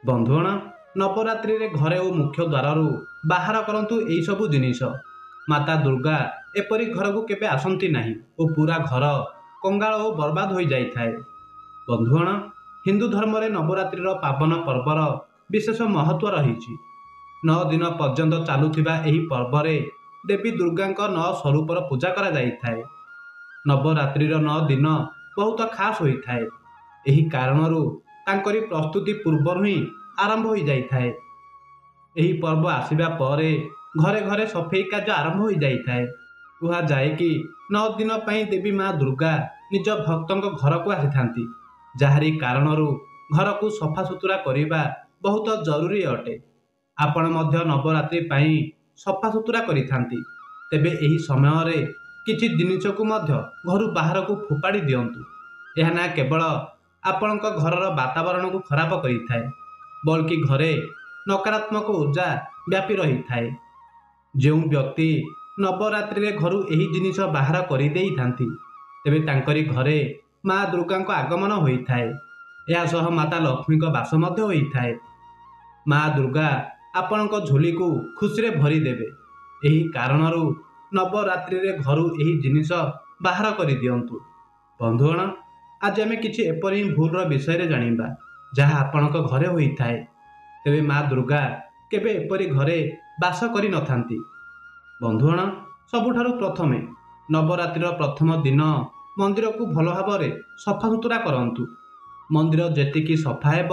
बंधुगण नवरात्रि रे घरे और मुख्य द्वार बाहर करंतु एई सबु जिनिस। माता दुर्गा एपरी घर को केबे आसंती नाही और पूरा घर कंगाल और बर्बाद हो जाई थाए। बंधुगण हिंदू धर्म रे नवरात्रि पावन पर्वर विशेष महत्व रही। 9 दिन पर्यंत चलुथिबा एही पर्व रे देवी दुर्गा 9 स्वरूपर पूजा करा जाई थाए। नवरात्रि 9 दिन बहुत खास होई थाए। एही कारणरू तांकरी प्रस्तुति पूर्व ही आरंभ हो जाई थाए। एही पर्व आसिबा परे घरे घरे सफेई कार्य आरंभ हो जाई थाए। कुहा जाए कि 9 दिन पई देवी माँ दुर्गा निज भक्तों घर को आसी थांती, जाहारी कारणरू घर को सफा सुतुरा करिबा बहुत जरूरी अटे। आपण मध्य नवरात्रि पई सफा सुतुरा करि थांती, तेबे एही समय रे किछि जिनिस को मध्य घर बाहर को फोपाड़ी दियंतु। यह ना केवल आपणक घरर वातावरण को खराब करि थाए, बल्कि घरे नकारात्मक ऊर्जा व्यापी रही थाए। जो व्यक्ति नवरात्रि रे घर एही जिनिस बाहर करि देई थांती, तेबे तांकरी घरे माँ दुर्गा आगमन होई थाए। या सह माता लक्ष्मी को वास मध्य होई थाए। माँ दुर्गा आपणक झोली को खुशी रे भरी देबे। एही कारणरू नवरात्रि रे घरू एही जिनिस बाहर करि दियंतु। बंधुगण आज आमे किछि एपरि भूल विषय रे जानिबा जहाँ आपणक घरे होई थाए, तेबे माँ दुर्गा केबे एपरि घरे बास करि नथांती। बंधुगण सबुठारु प्रथमे नवरात्रि प्रथम दिन मंदिर को भल भाव सफा सुतुरा करंतु। मंदिर जेतिकी सफा हेब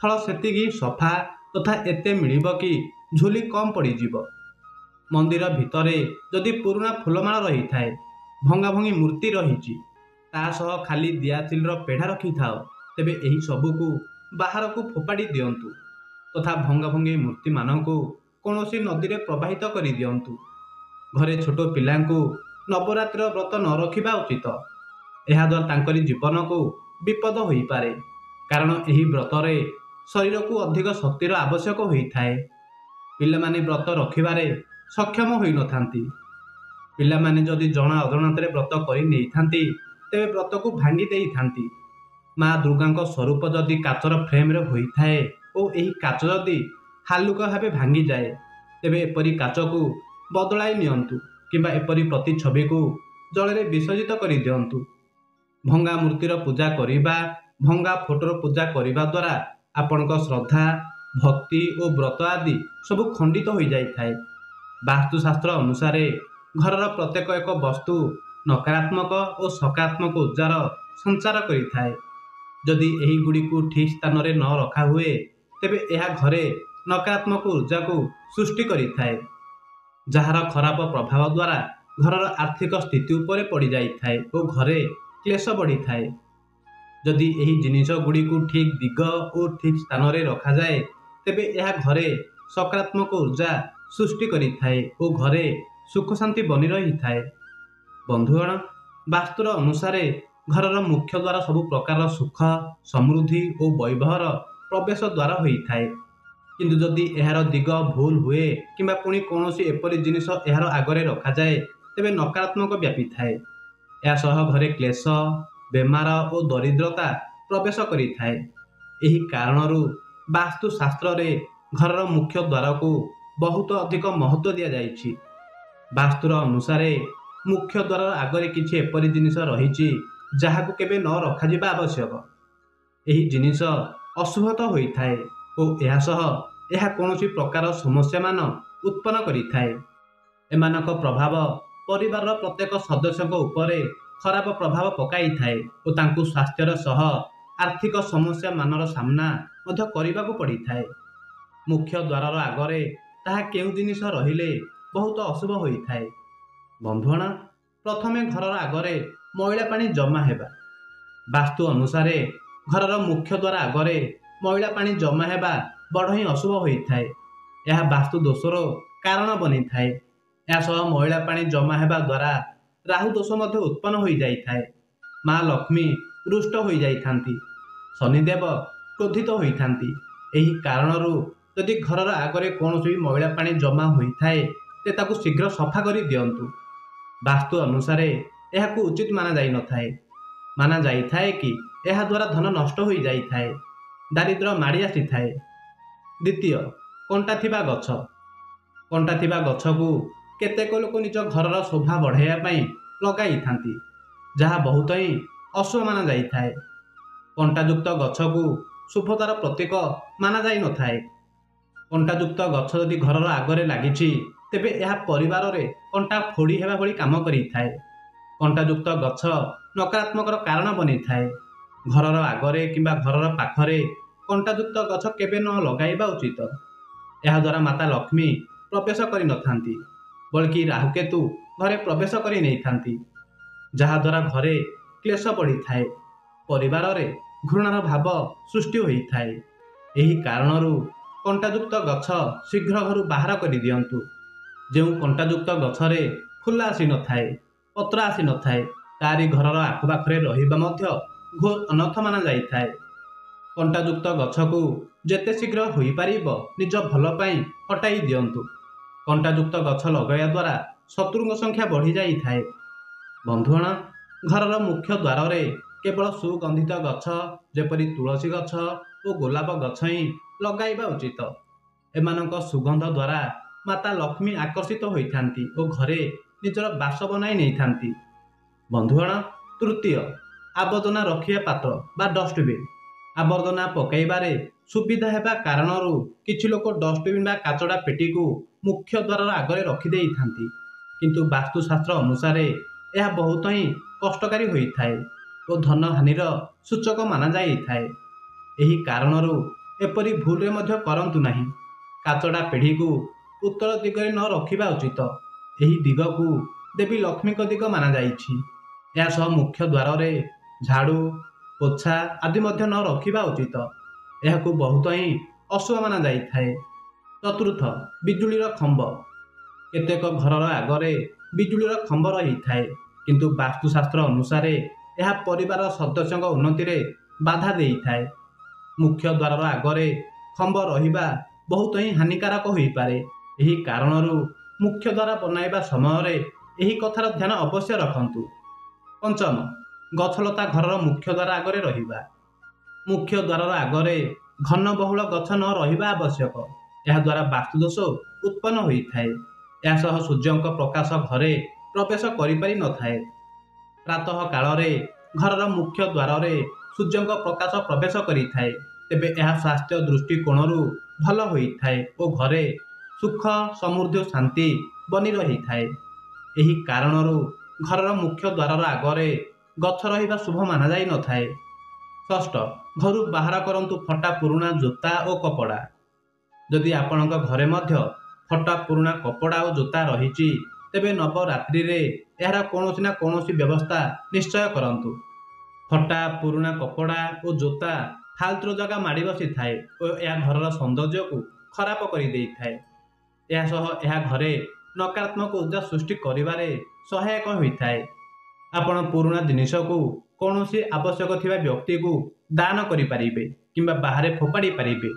फल सेतिकी सफा तथा एते मिलिब कि झुली कम पड़ीजिब। मंदिर भितरे जदि पुराना फूलमाला रही थाए, भंगा भंगी मूर्ति रही तासह खाली दियाचिल पेढ़ा रखि थाओ, तेबे एही सबू को बाहर को फोपाड़ी दियंतु तथा भंगा भंगी मूर्ति मानकु कौनसी नदी रे प्रवाहित करि दियंतु। घरे छोट पिलांकु नवरात्रि व्रत न रखिबा उचित। एहा द्वारा तांकरी जीवन को विपद होई पारे, कारण एही व्रत रे शरीर को अधिक शक्तिर आवश्यक होई थाए। पिला माने व्रत रखिबारे सक्षम होई नथांती। पिला माने जदि जणा अजणातरे व्रत करि नेई थांती, तेबे व्रत को भांगी देई थांती। माँ दुर्गा स्वरूप जदि काचर फ्रेम रे होई थाए ओ एही काच जदि हालुका भावे भांगी जाए, तेबे एपरी काच को बदलाई नियंतु किंबा एपरी प्रतिछवि को जल रे विसर्जित करि दियंतु। भंगा मूर्तिर पूजा करिबा, भंगा फोटोर पूजा करिबा द्वारा आपणक श्रद्धा भक्ति और व्रत आदि सबु खंडित हो जाई थाए। वास्तुशास्त्र अनुसार घरर प्रत्येक एक वस्तु नकारात्मक और सकारात्मक ऊर्जार संचार करि थाए। जदि एही गुडी को ठीक स्थान रे न रखा हुए, तेबे एहा घरे नकारात्मक ऊर्जा को सृष्टि करि थाए, जहार खराब प्रभाव द्वारा घरर आर्थिक स्थिति उपरे पड़ी जाई थाए और घरे क्लेश बढ़ी थाए। जदि एही जिनिस गुडी को ठीक दिग और ठीक स्थान रे रखा जाए, तेबे एहा घरे सकारात्मक ऊर्जा सृष्टि करि थाए और घरे सुख शांति बनी रही थाए। बंधुगण वास्तुर अनुसार घरर मुख्य द्वार सबु प्रकार सुख समृद्धि और वैभवर प्रवेश द्वार होई थाए। किंतु जदि एहार दिग भूल हुए किंबा पुणी कौनसी एपरी जिनिस एहार आगरे रखा जाए, तेबे नकारात्मक व्यापी थाए। या सह घरे क्लेश बेमार और दरिद्रता प्रवेश करि थाए। एही कारणरू वास्तुशास्त्र रे घरर मुख्य द्वार को बहुत अधिक महत्व दिया जाइछि। वास्तुर अनुसार मुख्य द्वार आगरे किछि एपरी जिनिस रहिछि जाहाकु केबे न रखा जिबा आवश्यक। एही जिनिस अशुभत होई थाए और एहा सह एहा कोनोसी प्रकार समस्या मान उत्पन्न करि थाए। एमानक प्रभाव परिवार प्रत्येक सदस्य उपरे खराब प्रभाव पकाई थाए और तांकु स्वास्थ्यर सह आर्थिक समस्या मानर सामना मध्य करिबाकु पड़ी थाए। मुख्य द्वारर आगरे ताहा केउ जिनिस रहिले बहुत अशुभ होई थाए। बंधुगण प्रथमे घरर आगरे मैला पानी जमा हेबा। वास्तु अनुसार घरर मुख्य द्वार आगरे मैला पानी जमा हेबा बड़ ही अशुभ होई थाए। यह वास्तु दोषर कारण बनी थाए। या सह मैला पानी जमा हेबा द्वारा राहु दोष मध्य उत्पन्न हो जाई थाए। माँ लक्ष्मी रुष्ट हो जाई थांती, शनिदेव क्रोधित होई थांती। एही कारणरू यदि घरर आगरे कौनसी मैला पानी जमा होई थाए, ते ताकु शीघ्र सफा करि दियंतु। वास्तु अनुसार एहाकु उचित माना जाई नथाए। माना जाई थाए कि एहा द्वारा धन नष्ट हो जाई थाए, दारिद्र माड़ी आसी थाए। ଦ୍ୱିତୀୟ, କଣ୍ଟା ଥିବା ଗଛ। କଣ୍ଟା ଥିବା ଗଛକୁ କେତେକ ଲୋକ ନିଜ ଘରର ଶୋଭା ବଢ଼ାଇବା ପାଇଁ ଲଗାଇଥାନ୍ତି, ଯାହା ବହୁତ ହିଁ ଅଶୁଭ ମାନାଯାଇଥାଏ। କଣ୍ଟାଯୁକ୍ତ ଗଛକୁ ଶୁଭତାର ପ୍ରତୀକ ମାନାଯାଇନଥାଏ। କଣ୍ଟାଯୁକ୍ତ ଗଛ ଯଦି ଘରର ଆଗରେ ଲାଗିଛି, ତେବେ ଏହା ପରିବାରରେ କଣ୍ଟା ଫୋଡ଼ି ହେବା ଭଳି କାମ କରିଥାଏ। କଣ୍ଟାଯୁକ୍ତ ଗଛ ନକାରାତ୍ମକର କାରଣ ବନିଥାଏ। ଘରର ଆଗରେ କିମ୍ବା ଘରର ପାଖରେ କଣ୍ଟାଯୁକ୍ତ ଗଛ କେବେ ନ ଲଗାଇବା ଉଚିତ। ଏହାଦ୍ୱାରା ମାତା ଲକ୍ଷ୍ମୀ ପ୍ରବେଶ କରିନଥାନ୍ତି, ବଲ୍କି ରାହୁକେତୁ ଘରେ ପ୍ରବେଶ କରି ନେଇଥାନ୍ତି, ଯାହାଦ୍ୱାରା ଘରେ କ୍ଲେଶ ବଢ଼ିଥାଏ, ପରିବାରରେ ଘୃଣାର ଭାବ ସୃଷ୍ଟି ହୋଇଥାଏ। ଏହି କାରଣରୁ କଣ୍ଟାଯୁକ୍ତ ଗଛ ଶୀଘ୍ର ଘରୁ ବାହାର କରିଦିଅନ୍ତୁ। ଯେଉଁ କଣ୍ଟାଯୁକ୍ତ ଗଛରେ ଫୁଲ ଆସିନଥାଏ, ପତ୍ର ଆସିନଥାଏ, ତାରି ଘରର ଆଖପାଖରେ ରହିବା ମଧ୍ୟ ଘୋର ଅନର୍ଥ ମାନାଯାଇଥାଏ। କଣ୍ଟାଯୁକ୍ତ ଗଛକୁ ଯେତେ ଶୀଘ୍ର ହୋଇପାରିବ ନିଜ ଭଲ ପାଇଁ ହଟାଇ ଦିଅନ୍ତୁ। କଣ୍ଟାଯୁକ୍ତ ଗଛ ଲଗାଇବା ଦ୍ୱାରା ଶତ୍ରୁଙ୍କ ସଂଖ୍ୟା ବଢ଼ିଯାଇଥାଏ। ବନ୍ଧୁଗଣ, ଘରର ମୁଖ୍ୟ ଦ୍ୱାରରେ କେବଳ ସୁଗନ୍ଧିତ ଗଛ ଯେପରି ତୁଳସୀ ଗଛ ଓ ଗୋଲାପ ଗଛ ହିଁ ଲଗାଇବା ଉଚିତ। ଏମାନଙ୍କ ସୁଗନ୍ଧ ଦ୍ୱାରା ମାତା ଲକ୍ଷ୍ମୀ ଆକର୍ଷିତ ହୋଇଥାନ୍ତି ଓ ଘରେ ନିଜର ବାସ ବନାଇ ନେଇଥାନ୍ତି। ବନ୍ଧୁଗଣ, ତୃତୀୟ, ଆବର୍ଜନା ରଖିବା ପାତ୍ର ବା ଡଷ୍ଟବିନ୍। ଆବର୍ଜନା ପକାଇବାରେ ସୁବିଧା ହେବା କାରଣରୁ କିଛି ଲୋକ ଡଷ୍ଟବିନ୍ ବା କାଚଡ଼ା ପେଟିକୁ ମୁଖ୍ୟ ଦ୍ୱାରର ଆଗରେ ରଖିଦେଇଥାନ୍ତି, କିନ୍ତୁ ବାସ୍ତୁଶାସ୍ତ୍ର ଅନୁସାରେ ଏହା ବହୁତ ହିଁ କଷ୍ଟକାରୀ ହୋଇଥାଏ ଓ ଧନହାନିର ସୂଚକ ମାନାଯାଇଥାଏ। ଏହି କାରଣରୁ ଏପରି ଭୁଲରେ ମଧ୍ୟ କରନ୍ତୁ ନାହିଁ। କାଚଡ଼ା ପେଢ଼ିକୁ ଉତ୍ତର ଦିଗରେ ନ ରଖିବା ଉଚିତ। ଏହି ଦିଗକୁ ଦେବୀ ଲକ୍ଷ୍ମୀଙ୍କ ଦିଗ ମାନାଯାଇଛି। ଏହା ସହ ମୁଖ୍ୟ ଦ୍ୱାରରେ ଝାଡ଼ୁ, ପୋଛା ଆଦି ମଧ୍ୟ ନ ରଖିବା ଉଚିତ। ଏହାକୁ ବହୁତ ହିଁ ଅଶୁଭ ମାନାଯାଇଥାଏ। ଚତୁର୍ଥ, ବିଜୁଳିର ଖମ୍ବ। କେତେକ ଘରର ଆଗରେ ବିଜୁଳିର ଖମ୍ବ ରହିଥାଏ, କିନ୍ତୁ ବାସ୍ତୁଶାସ୍ତ୍ର ଅନୁସାରେ ଏହା ପରିବାରର ସଦସ୍ୟଙ୍କ ଉନ୍ନତିରେ ବାଧା ଦେଇଥାଏ। ମୁଖ୍ୟ ଦ୍ୱାରର ଆଗରେ ଖମ୍ବ ରହିବା ବହୁତ ହିଁ ହାନିକାରକ ହୋଇପାରେ। ଏହି କାରଣରୁ ମୁଖ୍ୟ ଦ୍ୱାର ବନାଇବା ସମୟରେ ଏହି କଥାର ଧ୍ୟାନ ଅବଶ୍ୟ ରଖନ୍ତୁ। ପଞ୍ଚମ, ଗଛଲତା ଘରର ମୁଖ୍ୟ ଦ୍ୱାର ଆଗରେ ରହିବା। ମୁଖ୍ୟ ଦ୍ୱାରର ଆଗରେ ଘନ ବହୁଳ ଗଛ ନ ରହିବା ଆବଶ୍ୟକ। ଏହାଦ୍ୱାରା ବାସ୍ତୁଦୋଷ ଉତ୍ପନ୍ନ ହୋଇଥାଏ। ଏହା ସହ ସୂର୍ଯ୍ୟଙ୍କ ପ୍ରକାଶ ଘରେ ପ୍ରବେଶ କରିପାରିନଥାଏ। ପ୍ରାତଃ କାଳରେ ଘରର ମୁଖ୍ୟ ଦ୍ୱାରରେ ସୂର୍ଯ୍ୟଙ୍କ ପ୍ରକାଶ ପ୍ରବେଶ କରିଥାଏ, ତେବେ ଏହା ସ୍ୱାସ୍ଥ୍ୟ ଦୃଷ୍ଟିକୋଣରୁ ଭଲ ହୋଇଥାଏ ଓ ଘରେ ସୁଖ, ସମୃଦ୍ଧି ଓ ଶାନ୍ତି ବନି ରହିଥାଏ। ଏହି କାରଣରୁ ଘରର ମୁଖ୍ୟ ଦ୍ୱାରର ଆଗରେ ଗଛ ରହିବା ଶୁଭ ମାନାଯାଇନଥାଏ। ଷଷ୍ଠ, ଘରୁ ବାହାର କରନ୍ତୁ ଫଟା ପୁରୁଣା ଜୋତା ଓ କପଡ଼ା। ଯଦି ଆପଣଙ୍କ ଘରେ ମଧ୍ୟ ଫଟା ପୁରୁଣା କପଡ଼ା ଓ ଜୋତା ରହିଛି, ତେବେ ନବରାତ୍ରିରେ ଏହାର କୌଣସି ନା କୌଣସି ବ୍ୟବସ୍ଥା ନିଶ୍ଚୟ କରନ୍ତୁ। ଫଟା ପୁରୁଣା କପଡ଼ା ଓ ଜୋତା ଫାଲତୁର ଜାଗା ମାଡ଼ି ବସିଥାଏ ଓ ଏହା ଘରର ସୌନ୍ଦର୍ଯ୍ୟକୁ ଖରାପ କରିଦେଇଥାଏ। ଏହା ସହ ଏହା ଘରେ ନକାରାତ୍ମକ ଊର୍ଜା ସୃଷ୍ଟି କରିବାରେ ସହାୟକ ହୋଇଥାଏ। ଆପଣ ପୁରୁଣା ଜିନିଷକୁ କୌଣସି ଆବଶ୍ୟକ ଥିବା ବ୍ୟକ୍ତିକୁ ଦାନ କରିପାରିବେ କିମ୍ବା ବାହାରେ ଫୋପାଡ଼ି ପାରିବେ।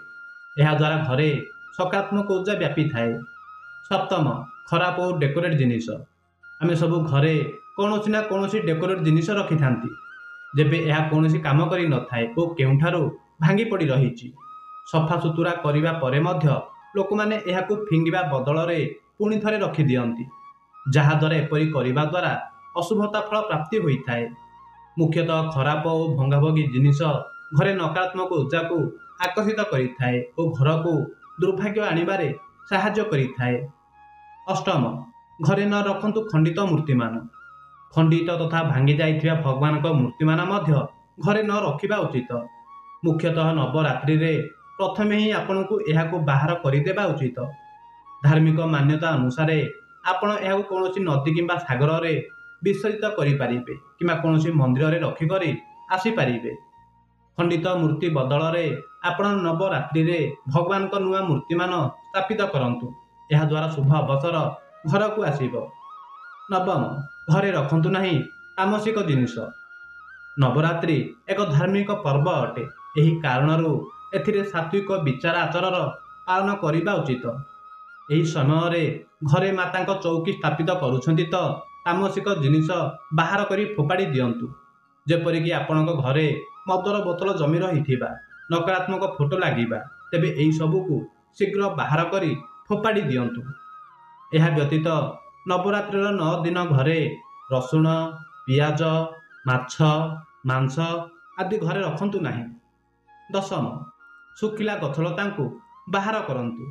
ଏହାଦ୍ୱାରା ଘରେ ସକାରାତ୍ମକ ଊର୍ଜା ବ୍ୟାପିଥାଏ। ସପ୍ତମ, ଖରାପ ଓ ଡେକୋରେଟ୍ ଜିନିଷ। ଆମେ ସବୁ ଘରେ କୌଣସି ନା କୌଣସି ଡେକୋରେଟ୍ ଜିନିଷ ରଖିଥାନ୍ତି, ଯେବେ ଏହା କୌଣସି କାମ କରିନଥାଏ ଓ କେଉଁଠାରୁ ଭାଙ୍ଗି ପଡ଼ି ରହିଛି। ସଫାସୁତୁରା କରିବା ପରେ ମଧ୍ୟ ଲୋକମାନେ ଏହାକୁ ଫିଙ୍ଗିବା ବଦଳରେ ପୁଣି ଥରେ ରଖିଦିଅନ୍ତି, ଯାହାଦ୍ୱାରା ଏପରି କରିବା ଦ୍ୱାରା ଅଶୁଭତା ଫଳ ପ୍ରାପ୍ତି ହୋଇଥାଏ। ମୁଖ୍ୟତଃ ଖରାପ ଓ ଭଙ୍ଗାଭଙ୍ଗି ଜିନିଷ ଘରେ ନକାରାତ୍ମକ ଊର୍ଜାକୁ ଆକର୍ଷିତ କରିଥାଏ ଓ ଘରକୁ ଦୁର୍ଭାଗ୍ୟ ଆଣିବାରେ ସାହାଯ୍ୟ କରିଥାଏ। ଅଷ୍ଟମ, ଘରେ ନ ରଖନ୍ତୁ ଖଣ୍ଡିତ ମୂର୍ତ୍ତିମାନ। ଖଣ୍ଡିତ ତଥା ଭାଙ୍ଗି ଯାଇଥିବା ଭଗବାନଙ୍କ ମୂର୍ତ୍ତିମାନ ମଧ୍ୟ ଘରେ ନ ରଖିବା ଉଚିତ। ମୁଖ୍ୟତଃ ନବରାତ୍ରିରେ ପ୍ରଥମେ ହିଁ ଆପଣଙ୍କୁ ଏହାକୁ ବାହାର କରିଦେବା ଉଚିତ। ଧାର୍ମିକ ମାନ୍ୟତା ଅନୁସାରେ ଆପଣ ଏହାକୁ କୌଣସି ନଦୀ କିମ୍ବା ସାଗରରେ ବିସର୍ଜିତ କରିପାରିବେ କିମ୍ବା କୌଣସି ମନ୍ଦିରରେ ରଖିକରି ଆସିପାରିବେ। ଖଣ୍ଡିତ ମୂର୍ତ୍ତି ବଦଳରେ ଆପଣ ନବରାତ୍ରିରେ ଭଗବାନଙ୍କ ନୂଆ ମୂର୍ତ୍ତିମାନ ସ୍ଥାପିତ କରନ୍ତୁ। ଏହାଦ୍ୱାରା ଶୁଭ ଅବସର ଘରକୁ ଆସିବ। ନବମ, ଘରେ ରଖନ୍ତୁ ନାହିଁ ତାମସିକ ଜିନିଷ। ନବରାତ୍ରି ଏକ ଧାର୍ମିକ ପର୍ବ ଅଟେ। ଏହି କାରଣରୁ ଏଥିରେ ସାତ୍ୱିକ ବିଚାର ଆଚାରର ପାଳନ କରିବା ଉଚିତ। ଏହି ସମୟରେ ଘରେ ମାତାଙ୍କ ଚୌକି ସ୍ଥାପିତ କରୁଛନ୍ତି ତ ତାମସିକ ଜିନିଷ ବାହାର କରି ଫୋପାଡ଼ି ଦିଅନ୍ତୁ। ଯେପରିକି ଆପଣଙ୍କ ଘରେ ମଦର ବୋତଲ ଜମି ରହିଥିବା, ନକାରାତ୍ମକ ଫଟୋ ଲାଗିବା, ତେବେ ଏହି ସବୁକୁ शीघ्र बाहर करी फोपाड़ी दियंतु। यह व्यतीत नवरात्रिर 9 दिन घरे रसुण पियाज माछ मांस आदि घरे रखंतु नहीं। दशम, सुखिला गछलतांकु बाहर करंतु।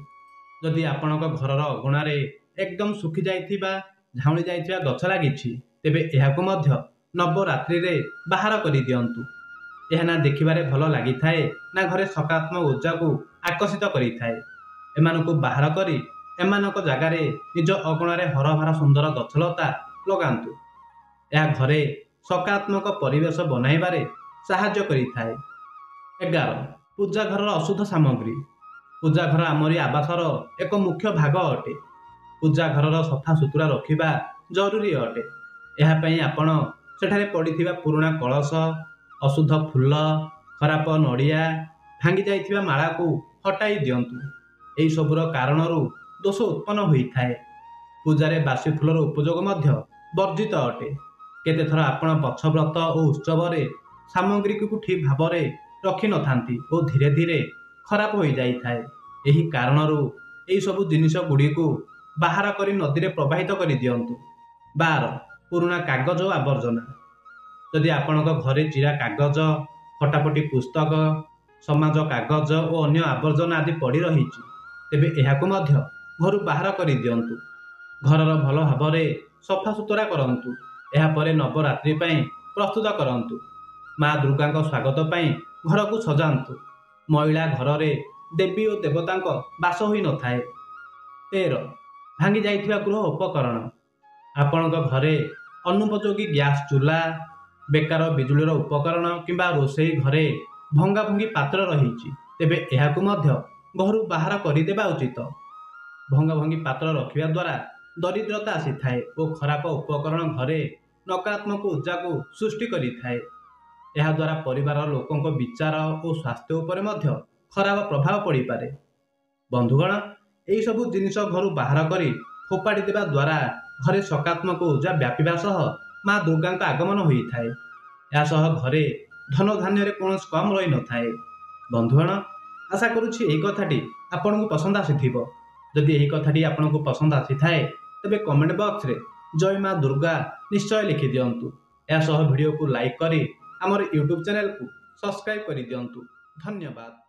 जदि आपणक घरर अगुणारे एकदम सुखी जाइथिबा झाउली जाइथिबा गछ लागिछि तेबे एहाकु मध्य नवरात्रि रे बाहर करि दियंतु। यह ना देखिबारे भल लागिथाए ना घरे सकारात्मक ऊर्जा को आकर्षित करिथाए। एमानकु बाहर करी एमानक जगारे निज अगुणारे हरभरा सुंदर गछलता लगांतु। यह घरे सकारात्मक परिवेश बनाइबारे साहाय्य करिथाए। 11, पूजा घर अशुद्ध सामग्री। पूजा घर आमरी आवासर एक मुख्य भाग अटे। पूजा घर सफा सुतुरा रखिबा जरूरी अटे। यह पई आपण सेठारे पड़िथिबा पुराना कलश अशुद्ध फूल खराब नड़िया भांगी जाइथिबा माला को हटाई दियंतु। एई सबुर कारणरू दोष उत्पन्न होइथाए। पूजारे बासी फूलर उपयोग मध्य वर्जित अटे। केते थर आपण पक्षव्रत और उत्सव सामग्री को ठीक भाव रखी नथांती और धीरे धीरे खराब हो जाइथाए। एही कारणरू एई सबु जिनिस गुडी को बाहर करी नदी रे प्रवाहित करी दियंतु। 12, पुराना कागज और आवर्जना। जदि आपणक घरे चिरा कागज फटाफटी पुस्तक समाज कागज और अन्य आवर्जना आदि पड़ी रहिछि तेबे एहाकु मध्य घरु बाहर करी दियंतु। घरर भल भाव सफा सुतरा करंतु। एहा परे नवरात्रि पई प्रस्तुत करंतु। माँ दुर्गा स्वागत पई घर को सजांतु। महिला घर रे देवी और देवता बास होई न थाए। 13, भांगी जाइथिबा गृह उपकरण। आपणक घरे अनुपयोगी गैस चूल्हा बेकार बिजुलीर उपकरण किंबा रोषेई घरे भंगा भंगी पात्र रही तेबे एहाकु मध्य घरु बाहर करदेवा उचित। भंगा भंगी पात्र रखिबा द्वारा दरिद्रता आसी थाए और खराब उपकरण घरे नकारात्मक ऊर्जा को सृष्टि करि थाए। यह द्वारा परिवार लोकों विचार और स्वास्थ्य उपर मध्य खराब प्रभाव पड़ी पारे। बंधुगण, यही सबु जिनिस घर बाहर करी फोपाड़ी देवा द्वारा घरे सकारात्मक ऊर्जा व्यापीबा सह माँ दुर्गा आगमन होता है। या घरे धन धान्य कौन कम रही न थाए। बंधुगण, आशा करुछि एही कथाटी आपन को पसंद आसीथिबो। जदि एही कथाटी आपन को पसंद आसी थाए तबे कमेंट बॉक्स रे जय माँ दुर्गा निश्चय लिखि दियंतु। या वीडियो को लाइक करी हमर यूट्यूब चैनल को सब्सक्राइब करि दियंतु। धन्यवाद।